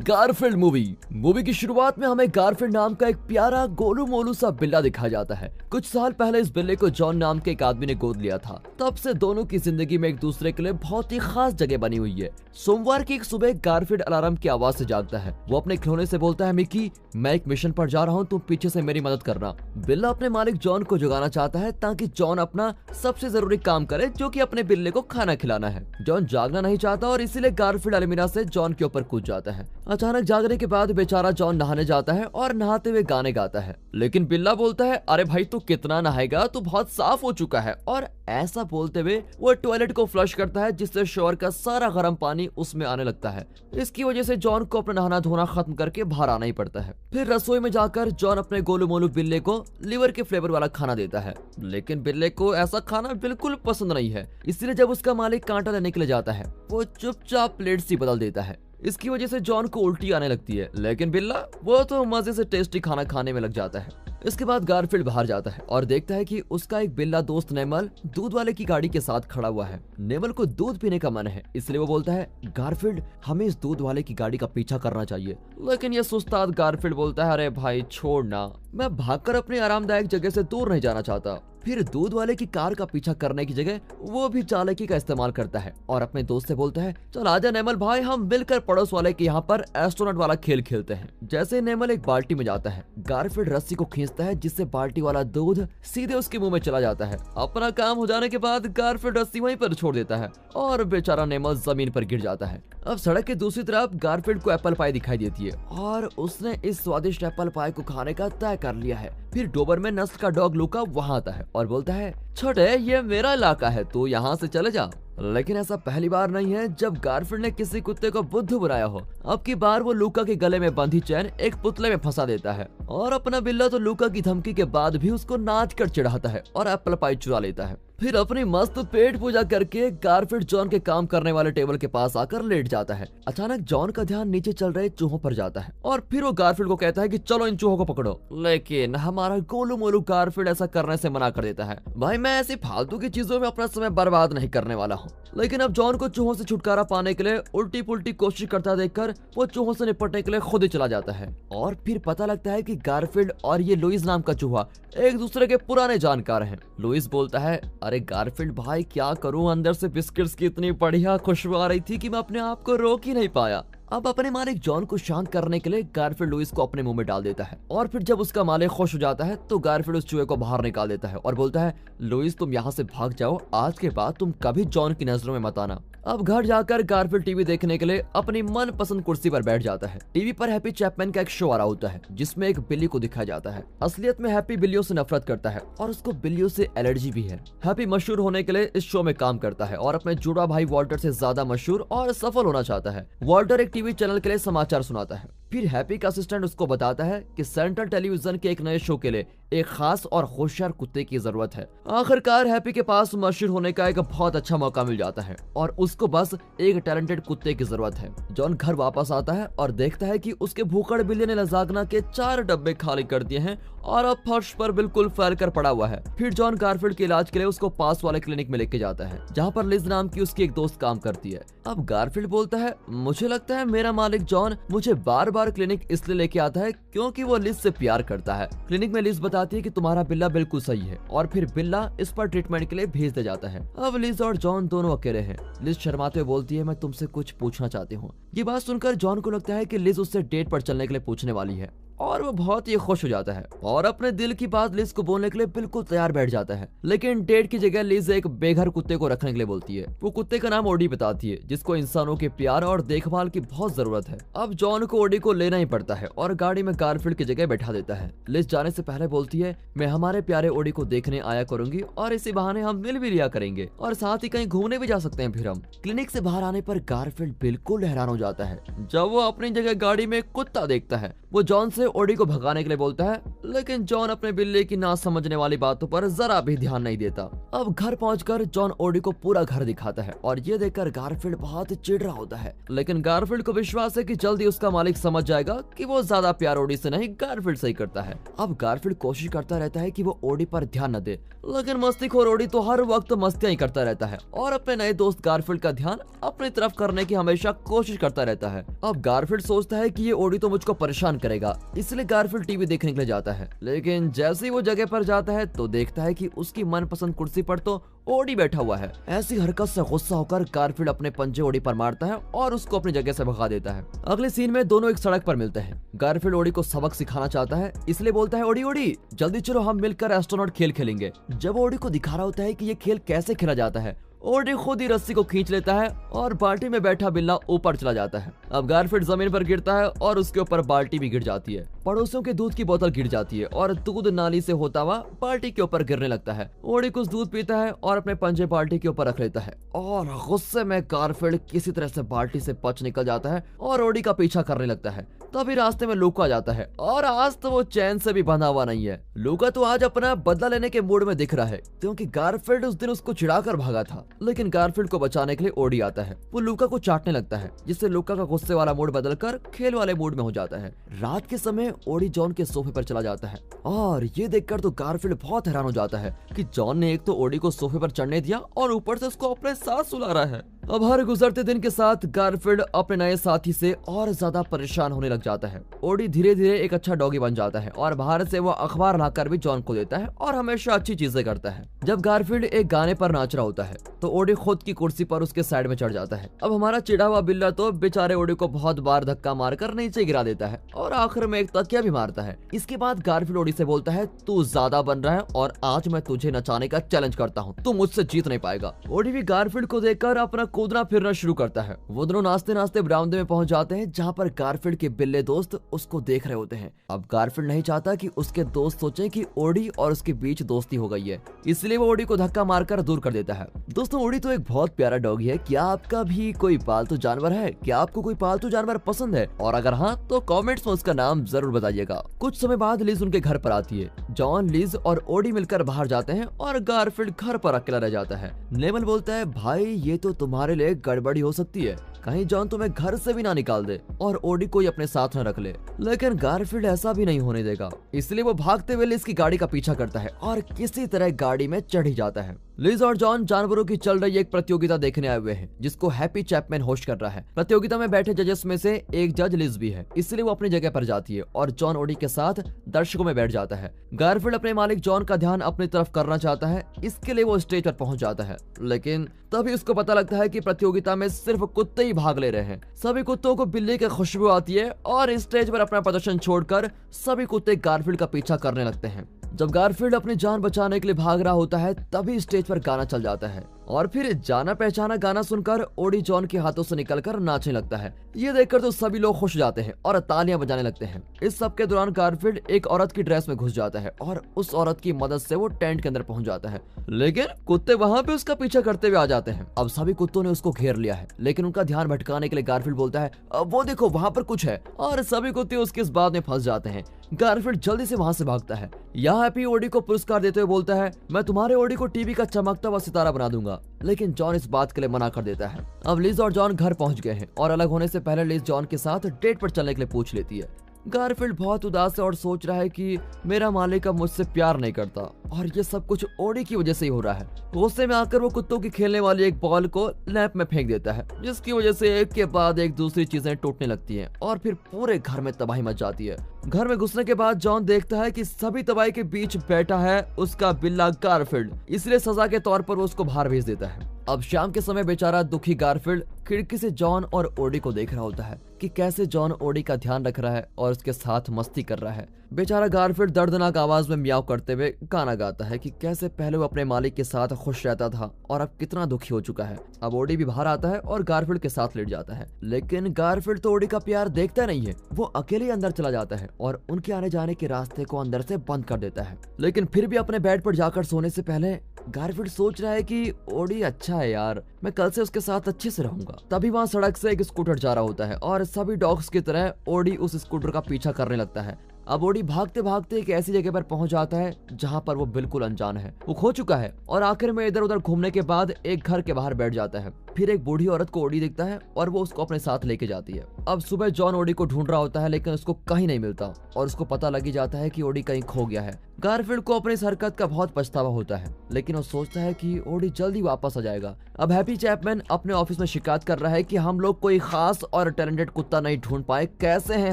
Garfield movie की शुरुआत में हमें गारफील्ड नाम का एक प्यारा गोलू मोलू सा बिल्ला दिखाया जाता है। कुछ साल पहले इस बिल्ले को जॉन नाम के एक आदमी ने गोद लिया था। तब से दोनों की जिंदगी में एक दूसरे के लिए बहुत ही खास जगह बनी हुई है। सोमवार की एक सुबह गारफील्ड अलार्म की आवाज से जागता है। वो अपने खिलौने से बोलता है, मिकी मैं एक मिशन पर जा रहा हूँ, तुम पीछे से मेरी मदद करना। बिल्ला अपने मालिक जॉन को जगाना चाहता है ताकि जॉन अपना सबसे जरूरी काम करे, जो कि अपने बिल्ले को खाना खिलाना है। जॉन जागना नहीं चाहता और इसीलिए गारफील्ड अलमीरा से जॉन के ऊपर कूद जाता है। अचानक जागने के बाद बेचारा जॉन नहाने जाता है और नहाते हुए गाने गाता है, लेकिन बिल्ला बोलता है, अरे भाई तू कितना नहाएगा, तू बहुत साफ हो चुका है। और ऐसा बोलते हुए वो टॉयलेट को फ्लश करता है, जिससे शॉवर का सारा गर्म पानी उसमें आने लगता है। इसकी वजह से जॉन को अपना नहाना धोना खत्म करके बाहर आना ही पड़ता है। फिर रसोई में जाकर जॉन अपने गोलू मोलू बिल्ले को लिवर के फ्लेवर वाला खाना देता है, लेकिन बिल्ले को ऐसा खाना बिल्कुल पसंद नहीं है। इसलिए जब उसका मालिक कांटा लेने के लिए जाता है, वो चुपचाप प्लेट सी बदल देता है। इसकी वजह से जॉन को उल्टी आने लगती है, लेकिन बिल्ला वो तो मजे से टेस्टी खाना खाने में लग जाता है। इसके बाद गारफील्ड बाहर जाता है और देखता है कि उसका एक बिल्ला दोस्त नेमल दूध वाले की गाड़ी के साथ खड़ा हुआ है। नेमल को दूध पीने का मन है, इसलिए वो बोलता है, गारफील्ड हमें इस दूध वाले की गाड़ी का पीछा करना चाहिए। लेकिन ये सुस्ताद गारफील्ड बोलता है, अरे भाई छोड़ ना, मैं भागकर अपनी आरामदायक जगह से दूर नहीं जाना चाहता। फिर दूध वाले की कार का पीछा करने की जगह वो भी चालाकी का इस्तेमाल करता है और अपने दोस्त से बोलता है, चल आजा नेमल भाई, हम मिलकर पड़ोस वाले के यहाँ पर एस्ट्रोनॉट वाला खेल खेलते हैं। जैसे नेमल एक बाल्टी में जाता है, गारफील्ड रस्सी को खींचता है, जिससे बाल्टी वाला दूध सीधे उसके मुंह में चला जाता है। अपना काम हो जाने के बाद गारफील्ड रस्सी वहीं पर छोड़ देता है और बेचारा नेमल जमीन पर गिर जाता है। अब सड़क के दूसरी तरफ गारफील्ड को एप्पल पाई दिखाई देती है और उसने इस स्वादिष्ट एप्पल पाई को खाने का तय कर लिया है। फिर डोबरमैन नस्ल का डॉग लूका वहाँ आता है और बोलता है, छोटे ये मेरा इलाका है, तू यहाँ से चले जा। लेकिन ऐसा पहली बार नहीं है जब गारफील्ड ने किसी कुत्ते को बुद्धू बनाया हो। अब की बार वो लूका के गले में बंधी चैन एक पुतले में फंसा देता है और अपना बिल्ला तो लूका की धमकी के बाद भी उसको नाच कर चिढ़ाता है और एप्पल पाई चुरा लेता है। फिर अपनी मस्त पेट पूजा करके गारफील्ड जॉन के काम करने वाले टेबल के पास आकर लेट जाता है। अचानक जॉन का ध्यान नीचे चल रहे चूहों पर जाता है और फिर वो गारफील्ड को कहता है कि चलो इन चूहों को पकड़ो, लेकिन हमारा गोलू मोलू गारफील्ड ऐसा करने से मना कर देता है। भाई मैं ऐसी फालतू की चीजों में अपना समय बर्बाद नहीं करने वाला हूँ। लेकिन अब जॉन को चूहों से छुटकारा पाने के लिए उल्टी पुल्टी कोशिश करता देखकर वो चूहों से निपटने के लिए खुद ही चला जाता है। और फिर पता लगता है कि गारफील्ड और ये लुइस नाम का चूहा एक दूसरे के पुराने जानकार हैं। लुइस बोलता है, अरे गारफील्ड भाई क्या करूं, अंदर से बिस्किट्स की इतनी बढ़िया खुशबू आ रही थी कि मैं अपने आप को रोक ही नहीं पाया। अब अपने मालिक जॉन को शांत करने के लिए गारफील्ड लुइस को अपने मुंह में डाल देता है और फिर जब उसका मालिक खुश हो जाता है तो गारफील्ड उस चूहे को बाहर निकाल देता है और बोलता है, लुइस तुम यहाँ से भाग जाओ, आज के बाद तुम कभी जॉन की नजरों में मत आना। अब घर जाकर गारफील्ड टीवी देखने के लिए अपनी मनपसंद कुर्सी पर बैठ जाता है। टीवी पर हैप्पी चैपमैन का एक शो आ रहा होता है, जिसमें एक बिल्ली को दिखाया जाता है। असलियत में हैप्पी बिल्लियों से नफरत करता है और उसको बिल्लियों से एलर्जी भी है। हैप्पी मशहूर होने के लिए इस शो में काम करता है और अपने जुड़वा भाई वॉल्टर से ज्यादा मशहूर और सफल होना चाहता है। वॉल्टर एक टीवी चैनल के लिए समाचार सुनाता है। फिर हैप्पी का असिस्टेंट उसको बताता है कि सेंट्रल टेलीविजन के एक नए शो के लिए एक खास और होशियार कुत्ते की जरूरत है। आखिरकार हैप्पी के पास मशहूर होने का एक बहुत अच्छा मौका मिल जाता है और उसको बस एक टैलेंटेड कुत्ते की जरूरत है। जॉन घर वापस आता है और देखता है कि उसके भूखड़ बिल्ली ने लजागना के 4 डब्बे खाली कर दिए हैं और अब फर्श पर बिल्कुल फैल कर पड़ा हुआ है। फिर जॉन गारफील्ड के इलाज के लिए उसको पास वाले क्लिनिक में लेके जाता है, जहाँ पर लिज नाम की उसकी एक दोस्त काम करती है। अब गारफील्ड बोलता है, मुझे लगता है मेरा मालिक जॉन मुझे बार बार क्लिनिक इसलिए लेके आता है क्योंकि वो लिज से प्यार करता है। क्लिनिक में लिज बताती है कि तुम्हारा बिल्ला बिल्कुल सही है और फिर बिल्ला इस पर ट्रीटमेंट के लिए भेज दिया जाता है। अब लिज और जॉन दोनों अकेले हैं। लिज शर्माते हुए बोलती है, मैं तुमसे कुछ पूछना चाहती हूँ। ये बात सुनकर जॉन को लगता है कि लिज उससे डेट पर चलने के लिए पूछने वाली है और वो बहुत ही खुश हो जाता है और अपने दिल की बात लिज को बोलने के लिए बिल्कुल तैयार बैठ जाता है। लेकिन डेट की जगह लिज एक बेघर कुत्ते को रखने के लिए बोलती है। वो कुत्ते का नाम ओडी बताती है, जिसको इंसानों के प्यार और देखभाल की बहुत जरूरत है। अब जॉन को ओडी को लेना ही पड़ता है और गाड़ी में गारफील्ड की जगह बैठा देता है। लिज जाने से पहले बोलती है, मैं हमारे प्यारे ओडी को देखने आया करूंगी और इसी बहाने हम मिल भी लिया करेंगे और साथ ही कहीं घूमने भी जा सकते हैं। फिर हम क्लिनिक से बाहर आने पर गारफील्ड बिल्कुल हैरान हो जाता है जब वो अपनी जगह गाड़ी में कुत्ता देखता है। वो जॉन से ओडी को भगाने के लिए बोलता है, लेकिन जॉन अपने बिल्ली की ना समझने वाली बातों पर जरा भी ध्यान नहीं देता। अब घर पहुंचकर जॉन ओडी को पूरा घर दिखाता है और ये देखकर गारफील्ड बहुत चिढ़ रहा होता है, लेकिन गारफील्ड को विश्वास है कि जल्दी उसका मालिक समझ जाएगा कि वो ज्यादा प्यार ओडी से नहीं गारफील्ड से ही करता है। अब गारफील्ड कोशिश करता रहता है कि वो ओडी पर ध्यान न दे, लेकिन मस्तीखोर ओडी तो हर वक्त मस्तियां ही करता रहता है और अपने नए दोस्त गारफील्ड का ध्यान अपनी तरफ करने की हमेशा कोशिश करता रहता है। अब गारफील्ड सोचता है कि ये ओडी तो मुझको परेशान करेगा, इसलिए गारफील्ड टीवी देखने के लिए जाता है। लेकिन जैसे ही वो जगह पर जाता है तो देखता है कि उसकी मनपसंद कुर्सी पर तो ओडी बैठा हुआ है। ऐसी हरकत से गुस्सा होकर गारफील्ड अपने पंजे ओडी पर मारता है और उसको अपनी जगह से भगा देता है। अगले सीन में दोनों एक सड़क पर मिलते हैं। गारफील्ड ओडी को सबक सिखाना चाहता है, इसलिए बोलता है, ओडी ओडी जल्दी चलो, हम मिलकर एस्ट्रोनॉट खेल खेलेंगे। जब ओडी को दिखा रहा होता है कि ये खेल कैसे खेला जाता है, ओडी खुद ही रस्सी को खींच लेता है और बाल्टी में बैठा बिल्ला ऊपर चला जाता है। अब गारफील्ड जमीन पर गिरता है और उसके ऊपर बाल्टी भी गिर जाती है। पड़ोसियों के दूध की बोतल गिर जाती है और दूध नाली से होता हुआ बाल्टी के ऊपर गिरने लगता है। ओडी कुछ दूध पीता है और अपने पंजे बाल्टी के ऊपर रख लेता है और गुस्से में गारफील्ड किसी तरह से बाल्टी से बच निकल जाता है और ओडी का पीछा करने लगता है। तभी रास्ते में लूका जाता है और आज तो वो चैन से भी बंधा हुआ नहीं है। लूका तो आज अपना बदला लेने के मूड में दिख रहा है, क्योंकि गारफील्ड उस दिन उसको चिढ़ाकर भागा था। लेकिन गारफील्ड को बचाने के लिए ओडी आता है। वो लूका को चाटने लगता है, जिससे लूका का गुस्से वाला मूड बदलकर खेल वाले मूड में हो जाता है। रात के समय ओडी जॉन के सोफे पर चला जाता है और ये देखकर तो गारफील्ड बहुत हैरान हो जाता है कि जॉन ने एक तो ओडी को सोफे पर चढ़ने दिया और ऊपर से उसको अपने साथ सुला रहा है। अब हर गुजरते दिन के साथ गारफील्ड अपने नए साथी से और ज्यादा परेशान होने लग जाता है। ओडी धीरे धीरे एक अच्छा डॉगी बन जाता है और बाहर से वो अखबार लाकर भी जॉन को देता है और हमेशा अच्छी चीजें करता है। जब गारफील्ड एक गाने पर नाच रहा होता है तो ओडी खुद की कुर्सी पर उसके साइड में चढ़ जाता है। अब हमारा चिढ़ा हुआ बिल्ला तो बेचारे ओडी को बहुत बार धक्का मारकर नीचे गिरा देता है और आखिर में एक तकिया भी मारता है। इसके बाद गारफील्ड ओडी से बोलता है, तू ज्यादा बन रहा है और आज मैं तुझे नचाने का चैलेंज करता हूँ, तू मुझसे जीत नहीं पाएगा। ओडी भी गारफील्ड को देखकर अपना कूदना फिरना शुरू करता है। वो दोनों नाचते नाचते बरामदे में पहुंच जाते हैं, जहाँ पर गारफील्ड के बिल्ले दोस्त उसको देख रहे होते हैं। अब गारफील्ड नहीं चाहता कि उसके दोस्त सोचें कि ओडी और उसके बीच दोस्ती हो गई है, इसलिए वो ओडी को धक्का मारकर दूर कर देता है। दोस्तों, ओडी तो एक बहुत प्यारा डॉगी है। क्या आपका भी कोई पालतू जानवर है? क्या आपको कोई पालतू जानवर पसंद है? और अगर हाँ तो कमेंट्स में उसका नाम जरूर बताइएगा। कुछ समय बाद लिज उनके घर पर आती है। जॉन, लिज और ओडी मिलकर बाहर जाते हैं और गारफील्ड घर पर अकेला रह जाता है। नेमल बोलता है, भाई ये तो तुम्हारे लिए गड़बड़ी हो सकती है, कहीं जॉन तुम्हें घर से भी ना निकाल दे और ओडी को अपने साथ न रख ले। लेकिन गारफील्ड ऐसा भी नहीं होने देगा, इसलिए वो भागते हुए लिज की गाड़ी का पीछा करता है और किसी तरह गाड़ी में चढ़ ही जाता है। लिज और जॉन जानवरों की चल रही एक प्रतियोगिता देखने आए हुए हैं, जिसको हैप्पी चैपमैन होस्ट कर रहा है। प्रतियोगिता में बैठे जजेस में से एक जज लिज भी है, इसलिए वो अपनी जगह पर जाती है और जॉन ओडी के साथ दर्शकों में बैठ जाता है। गारफील्ड अपने मालिक जॉन का ध्यान अपनी तरफ करना चाहता है, इसके लिए वो स्टेज पर पहुंच जाता है। लेकिन तभी उसको पता लगता है कि प्रतियोगिता में सिर्फ कुत्ते ही भाग ले रहे हैं। सभी कुत्तों को बिल्ली की खुशबू आती है और स्टेज पर अपना प्रदर्शन छोड़कर सभी कुत्ते गारफील्ड का पीछा करने लगते हैं। जब गारफील्ड अपनी जान बचाने के लिए भाग रहा होता है तभी स्टेज पर गाना चल जाता है और फिर जाना पहचाना गाना सुनकर ओडी जॉन के हाथों से निकलकर नाचने लगता है। ये देखकर तो सभी लोग खुश जाते हैं और तालियां बजाने लगते हैं। इस सब के दौरान गारफील्ड एक औरत की ड्रेस में घुस जाता है और उस औरत की मदद से वो टेंट के अंदर पहुंच जाता है, लेकिन कुत्ते वहां पे उसका पीछा करते हुए आ जाते हैं। अब सभी कुत्तों ने उसको घेर लिया है, लेकिन उनका ध्यान भटकाने के लिए गारफील्ड बोलता है, वो देखो वहां पर कुछ है, और सभी कुत्ते उसके इस बात में फंस जाते हैं। गारफील्ड जल्दी से वहां से भागता है। यहाँ हैप्पी ओडी को पुरस्कार देते हुए बोलता है, मैं तुम्हारे ओडी को टीवी का चमकता हुआ सितारा बना दूंगा, लेकिन जॉन इस बात के लिए मना कर देता है। अब लिज और जॉन घर पहुंच गए हैं और अलग होने से पहले लिज जॉन के साथ डेट पर चलने के लिए पूछ लेती है। गारफील्ड बहुत उदास है और सोच रहा है कि मेरा मालिक अब मुझसे प्यार नहीं करता और ये सब कुछ ओडी की वजह से ही हो रहा है। गुस्से में आकर वो कुत्तों की खेलने वाली एक बॉल को लैंप में फेंक देता है, जिसकी वजह से एक के बाद एक दूसरी चीजें टूटने लगती हैं और फिर पूरे घर में तबाही मच जाती है। घर में घुसने के बाद जॉन देखता है कि सभी तबाही के बीच बैठा है उसका बिल्ला गारफील्ड, इसलिए सजा के तौर पर वो उसको बाहर भेज देता है। अब शाम के समय बेचारा दुखी गारफील्ड खिड़की से जॉन और ओडी को देख रहा होता है कि कैसे जॉन ओडी का ध्यान रख रहा है और उसके साथ मस्ती कर रहा है। बेचारा गारफील्ड दर्दनाक आवाज में म्याऊ करते हुए गाना गाता है कि कैसे पहले वो अपने मालिक के साथ खुश रहता था और अब कितना दुखी हो चुका है। अब ओडी भी बाहर आता है और गारफील्ड के साथ लेट जाता है, लेकिन गारफील्ड तो ओडी का प्यार देखता नहीं है। वो अकेले अंदर चला जाता है और उनके आने जाने के रास्ते को अंदर से बंद कर देता है। लेकिन फिर भी अपने बेड पर जाकर सोने से पहले गारफील्ड सोच रहा है कि ओडी अच्छा है यार, मैं कल से उसके साथ अच्छे से रहूंगा। तभी वहाँ सड़क से एक स्कूटर जा रहा होता है और सभी डॉग्स की तरह ओडी उस स्कूटर का पीछा करने लगता है। अब ओडी भागते भागते एक ऐसी जगह पर पहुंच जाता है जहां पर वो बिल्कुल अनजान है, वो खो चुका है और आखिर में इधर उधर घूमने के बाद एक घर के बाहर बैठ जाता है। फिर एक बूढ़ी औरत को ओडी दिखता है और वो उसको अपने साथ लेके जाती है। अब सुबह जॉन ओडी को ढूंढ रहा होता है लेकिन उसको कहीं नहीं मिलता और उसको पता लग ही जाता है कि ओडी कहीं खो गया है। गारफील्ड को अपनी इस हरकत का बहुत पछतावा होता है लेकिन वो सोचता है कि ओडी जल्दी वापस आ जाएगा। अब हैप्पी चैपमैन अपने ऑफिस में शिकायत कर रहा है कि हम लोग कोई खास और टैलेंटेड कुत्ता नहीं ढूंढ पाए, कैसे हैं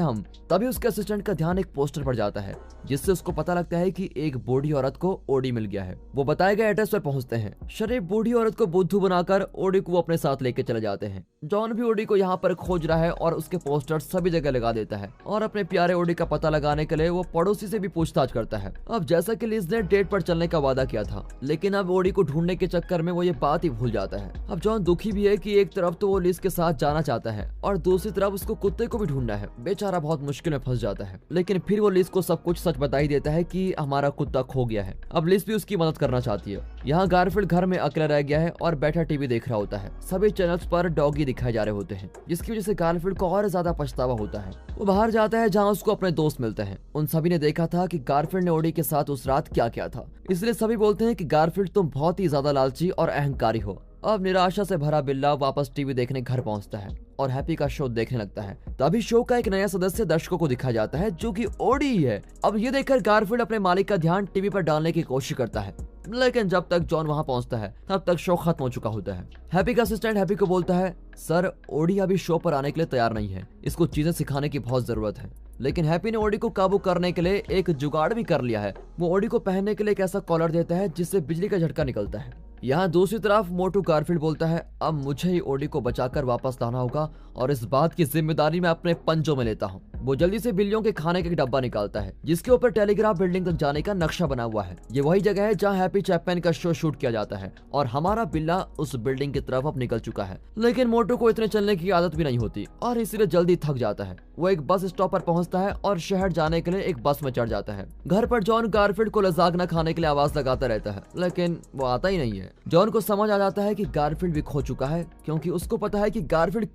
हम। तभी उसके असिस्टेंट का ध्यान एक पोस्टर पर जाता है जिससे उसको पता लगता है कि एक बूढ़ी औरत को ओडी मिल गया है। वो बताए गए एड्रेस पर पहुंचते हैं। शरीफ बूढ़ी औरत को बुद्धू बनाकर ओडी को अपने साथ लेके चले जाते हैं। जॉन भी ओडी को यहाँ पर खोज रहा है और उसके पोस्टर सभी जगह लगा देता है और अपने प्यारे ओडी का पता लगाने के लिए वो पड़ोसी से भी पूछताछ करता है। अब जैसा कि लिज ने डेट पर चलने का वादा किया था लेकिन अब ओडी को ढूंढने के चक्कर में वो ये बात ही भूल जाता है। अब जॉन दुखी भी है कि एक तरफ तो वो लिज के साथ जाना चाहता है और दूसरी तरफ उसको कुत्ते को भी ढूंढना है। बेचारा बहुत मुश्किल में फंस जाता है लेकिन फिर वो लिज को सब कुछ सच बता ही देता है कि हमारा कुत्ता खो गया है। अब लिज भी उसकी मदद करना चाहती है। यहाँ गारफील्ड घर में अकेला रह गया है और बैठा टीवी देख रहा होता है। सभी चैनल्स पर डॉगी दिखाए जा रहे होते हैं जिसकी वजह से गारफील्ड को और ज्यादा पछतावा होता है। वो बाहर जाता है जहाँ उसको अपने दोस्त मिलते हैं। उन सभी ने देखा था कि गारफील्ड ने ओडी के साथ उस रात क्या किया था, इसलिए सभी बोलते हैं कि गारफील्ड तुम बहुत ही ज्यादा लालची और अहंकारी हो। अब निराशा से भरा बिल्ला वापस टीवी देखने घर पहुंचता है और हैप्पी का शो देखने लगता है। तभी शो का एक नया सदस्य दर्शकों को दिखाया जाता है जो कि ओडी ही है। अब ये देखकर गारफील्ड अपने मालिक का ध्यान टीवी पर डालने की कोशिश करता है लेकिन जब तक जॉन वहां पहुंचता है तब तक शो खत्म हो चुका होता है। हैप्पी का असिस्टेंट हैप्पी को बोलता है, सर ओडी अभी शो पर आने के लिए तैयार नहीं है, इसको चीजें सिखाने की बहुत जरूरत है। लेकिन हैप्पी ने ओडी को काबू करने के लिए एक जुगाड़ भी कर लिया है। वो ओडी को पहनने के लिए एक ऐसा कॉलर देता है जिससे बिजली का झटका निकलता है। यहाँ दूसरी तरफ मोटू गारफील्ड बोलता है, अब मुझे ही ओडी को बचाकर वापस लाना होगा और इस बात की जिम्मेदारी मैं अपने पंजों में लेता हूँ। वो जल्दी से बिल्लियों के खाने का एक डब्बा निकालता है जिसके ऊपर टेलीग्राफ बिल्डिंग तक जाने का नक्शा बना हुआ है। ये वही जगह है जहाँ हैप्पी चैपमैन का शो शूट किया जाता है और हमारा बिल्ला उस बिल्डिंग की तरफ अब निकल चुका है। लेकिन मोटू को इतने चलने की आदत भी नहीं होती और इसीलिए जल्दी थक जाता है। वो एक बस स्टॉप पर पहुंचता है और शहर जाने के लिए एक बस में चढ़ जाता है। घर पर जॉन गारफील्ड को लजागना खाने के लिए आवाज लगाता रहता है लेकिन वो आता ही नहीं है। जॉन को समझ आ जाता है कि गारफील्ड भी खो चुका है क्योंकि उसको पता है कि गारफील्ड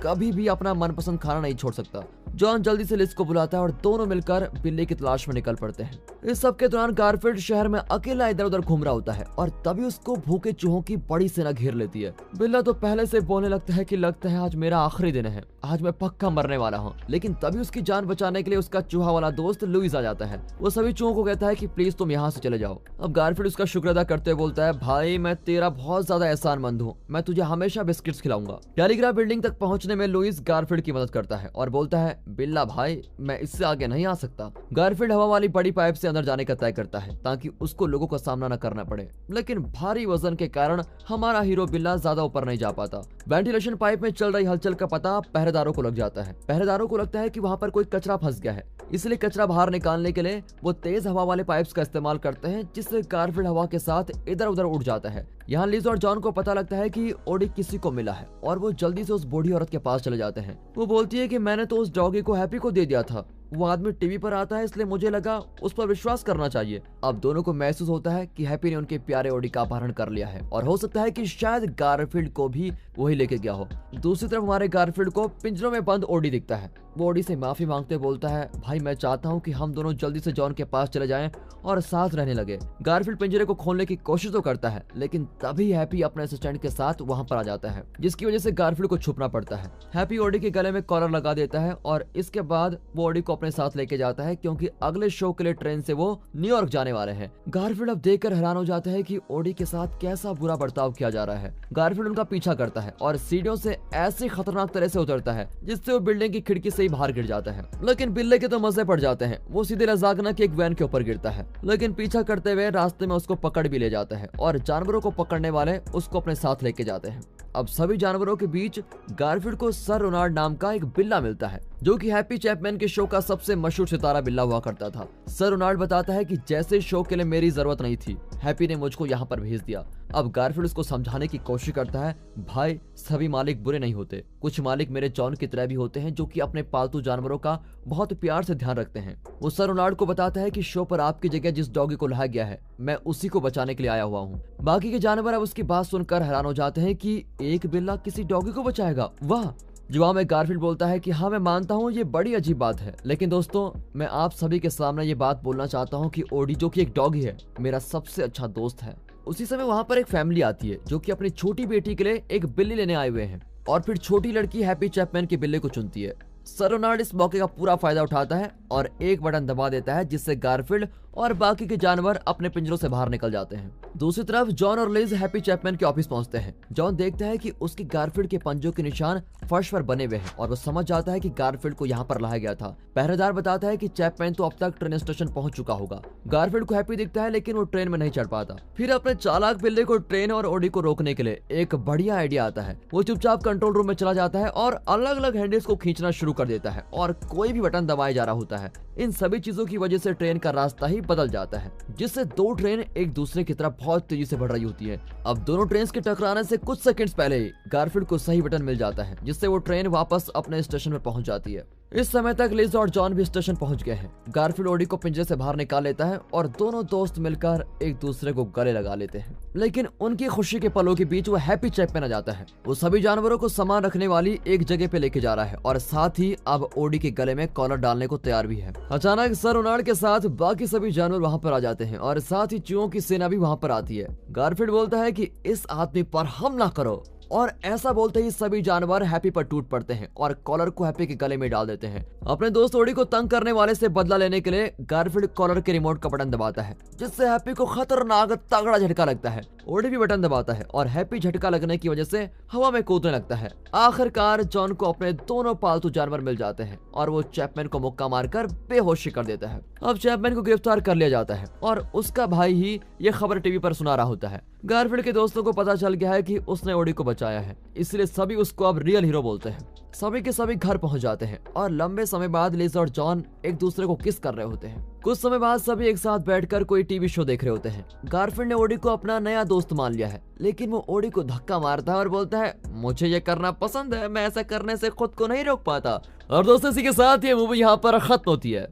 कभी भी अपना मनपसंद खाना नहीं छोड़ सकता। जॉन जल्दी से लिज को बुलाता है और दोनों मिलकर बिल्ली की तलाश में निकल पड़ते हैं। इस सब के दौरान गारफील्ड शहर में अकेला इधर उधर घूम रहा होता है और तभी उसको भूखे चूहों की बड़ी सेना घेर लेती है। बिल्ला तो पहले से बोलने लगता है कि लगता है आज मेरा आखिरी दिन है, आज मैं पक्का मरने वाला हूँ। लेकिन तभी उसकी जान बचाने के लिए उसका चूहा वाला दोस्त लुइस आ जाता है। वो सभी चूहों को कहता है कि प्लीज तुम यहाँ से चले जाओ। अब गारफील्ड उसका शुक्र अदा करते हुए बोलता है, भाई मैं तेरा बहुत ज्यादा एहसानमंद हूँ, मैं तुझे हमेशा बिस्किट्स खिलाऊंगा। टेलीग्राफ बिल्डिंग तक पहुंचने में लुइस गारफील्ड की मदद करता है और बोलता है, बिल्ला भाई मैं इससे आगे नहीं आ सकता। गारफील्ड हवा वाली बड़ी पाइप से अंदर जाने का तय करता है ताकि उसको लोगों का सामना न करना पड़े लेकिन भारी वजन के कारण हमारा हीरो बिल्ला ज्यादा ऊपर नहीं जा पाता। वेंटिलेशन पाइप में चल रही हलचल का पता पहरेदारों को लग जाता है। पहरेदारों को लगता है कि वहाँ पर कोई कचरा फंस गया है, इसलिए कचरा बाहर निकालने के लिए वो तेज हवा वाले पाइप्स का इस्तेमाल करते हैं जिससे गारफील्ड हवा के साथ इधर उधर उड़ जाता है। यहाँ लिज और जॉन को पता लगता है कि ओडी किसी को मिला है और वो जल्दी से उस बूढ़ी औरत के पास चले जाते हैं। वो बोलती है कि मैंने तो उस डॉगी को हैप्पी को दे दिया था, वो आदमी टीवी पर आता है इसलिए मुझे लगा उस पर विश्वास करना चाहिए। अब दोनों को महसूस होता है कि हैप्पी ने उनके प्यारे ओडी का अपहरण कर लिया है और हो सकता है कि शायद गारफील्ड को भी वही लेके गया हो। दूसरी तरफ हमारे गारफील्ड को पिंजरों में बंद ओडी दिखता है। वो ओडी से माफी मांगते बोलता है, भाई मैं चाहता हूँ कि हम दोनों जल्दी से जॉन के पास चले जाएं और साथ रहने लगे। गारफील्ड पिंजरे को खोलने की कोशिश तो करता है लेकिन तभी हैप्पी अपने असिस्टेंट के साथ वहाँ पर आ जाता है जिसकी वजह से गारफील्ड को छुपना पड़ता है। हैप्पी ओडी के गले में कॉलर लगा देता है और इसके बाद वो ओडी को अपने साथ लेके जाता है क्योंकि अगले शो के लिए ट्रेन से वो न्यूयॉर्क जाने वाले हैं। गारफील्ड अब देखकर हैरान हो जाता है कि ओडी के साथ कैसा बुरा बर्ताव किया जा रहा है। गारफील्ड उनका पीछा करता है और सीढ़ियों से ऐसी खतरनाक तरह से उतरता है जिससे वो बिल्डिंग की खिड़की से ही बाहर गिर जाता है। लेकिन बिल्ले के तो मजे पड़ जाते हैं। वो सीधे लजागना की एक वैन के ऊपर गिरता है लेकिन पीछा करते हुए रास्ते में उसको पकड़ भी ले जाता है और जानवरों को पकड़ने वाले उसको अपने साथ लेके जाते हैं। अब सभी जानवरों के बीच गारफील्ड को सर रोनाल्ड नाम का एक बिल्ला मिलता है जो कि हैप्पी चैपमैन के शो का सबसे मशहूर सितारा बिल्ला हुआ करता था। सर रोनाल्ड बताता है कि जैसे शो के लिए मेरी जरूरत नहीं थी, हैप्पी ने मुझको यहाँ पर भेज दिया। अब गारफील्ड उसको समझाने की कोशिश करता है, भाई सभी मालिक बुरे नहीं होते, कुछ मालिक मेरे जॉन की तरह भी होते हैं जो कि अपने पालतू जानवरों का बहुत प्यार से ध्यान रखते हैं। वो सर रोनाल्ड को बताता है कि शो पर आपकी जगह जिस डॉगी को लाया गया है मैं उसी को बचाने के लिए आया हुआ हूँ। बाकी के जानवर अब उसकी बात सुनकर हैरान हो जाते हैं कि एक बिल्ला किसी डॉगी को बचाएगा, वाह जवाब में गारफील्ड बोलता है कि हाँ मैं मानता हूँ ये बड़ी अजीब बात है, लेकिन दोस्तों मैं आप सभी के सामने ये बात बोलना चाहता हूँ कि ओडी जो कि एक डॉगी है मेरा सबसे अच्छा दोस्त है। उसी समय वहाँ पर एक फैमिली आती है जो कि अपनी छोटी बेटी के लिए एक बिल्ली लेने आए हुए हैं और फिर छोटी लड़की हैप्पी चैपमैन के बिल्ली को चुनती है। सर रोनाल्ड इस मौके का पूरा फायदा उठाता है और एक बटन दबा देता है जिससे गारफील्ड और बाकी के जानवर अपने पिंजरों से बाहर निकल जाते हैं। दूसरी तरफ जॉन और लिज हैप्पी चैपमैन के ऑफिस पहुंचते हैं। जॉन देखता है कि उसके गारफील्ड के पंजों के निशान फर्श पर बने हुए हैं और वो समझ जाता है कि गारफील्ड को यहाँ पर लाया गया था। पहरेदार बताता है कि चैपमैन तो अब तक ट्रेन स्टेशन पहुंच चुका होगा। गारफील्ड को हैप्पी दिखता है लेकिन वो ट्रेन में नहीं चढ़ पाता। फिर अपने चालाक बिल्ली को ट्रेन और ओडी को रोकने के लिए एक बढ़िया आइडिया आता है। वो चुपचाप कंट्रोल रूम में चला जाता है और अलग अलग हैंडल्स को खींचना शुरू कर देता है और कोई भी बटन दबाया जा रहा होता है। इन सभी चीजों की वजह से ट्रेन का रास्ता ही बदल जाता है, जिससे दो ट्रेन एक दूसरे की तरफ बहुत तेजी से बढ़ रही होती है। अब दोनों ट्रेन के टकराने से कुछ सेकंड्स पहले ही गारफील्ड को सही बटन मिल जाता है, जिससे वो ट्रेन वापस अपने स्टेशन में पहुंच जाती है। इस समय तक लिज और जॉन भी स्टेशन पहुंच गए हैं। गारफील्ड ओडी को पिंजरे से बाहर निकाल लेता है और दोनों दोस्त मिलकर एक दूसरे को गले लगा लेते हैं। लेकिन उनकी खुशी के पलों के बीच वो हैप्पी चैपमैन आ जाता है। वो सभी जानवरों को सामान रखने वाली एक जगह पे लेके जा रहा है और साथ ही अब ओडी के गले में कॉलर डालने को तैयार भी है। अचानक सर रोनाल्ड के साथ बाकी सभी जानवर वहाँ पर आ जाते हैं और साथ ही चूहों की सेना भी वहाँ पर आती है। गारफील्ड बोलता है कि इस आदमी पर हमला करो और ऐसा बोलते ही सभी जानवर हैप्पी पर टूट पड़ते हैं और कॉलर को हैप्पी के गले में डाल देते हैं। अपने दोस्त ओडी को तंग करने वाले से बदला लेने के लिए गारफील्ड कॉलर के रिमोट का बटन दबाता है, जिससे हैप्पी को खतरनाक तगड़ा झटका लगता है। ओडी भी बटन दबाता है और हैप्पी झटका लगने की वजह से हवा में कूदने लगता है। आखिरकार जॉन को अपने दोनों पालतू जानवर मिल जाते हैं और वो चैपमैन को मुक्का मारकर बेहोशी कर देता है। अब चैपमैन को गिरफ्तार कर लिया जाता है और उसका भाई ही ये खबर टीवी पर सुना रहा होता है। गारफील्ड के दोस्तों को पता चल गया है कि उसने ओडी को बचाया है, इसलिए सभी उसको अब रियल हीरो बोलते हैं। सभी के सभी घर पहुंच जाते हैं और लंबे समय बाद लिज और जॉन एक दूसरे को किस कर रहे होते हैं। कुछ समय बाद सभी एक साथ बैठकर कोई टीवी शो देख रहे होते हैं। गारफील्ड ने ओडी को अपना नया दोस्त मान लिया है, लेकिन वो ओडी को धक्का मारता है और बोलता है मुझे ये करना पसंद है, मैं ऐसा करने से खुद को नहीं रोक पाता। और दोस्तों इसी के साथ ये मूवी यहाँ पर खत्म होती है।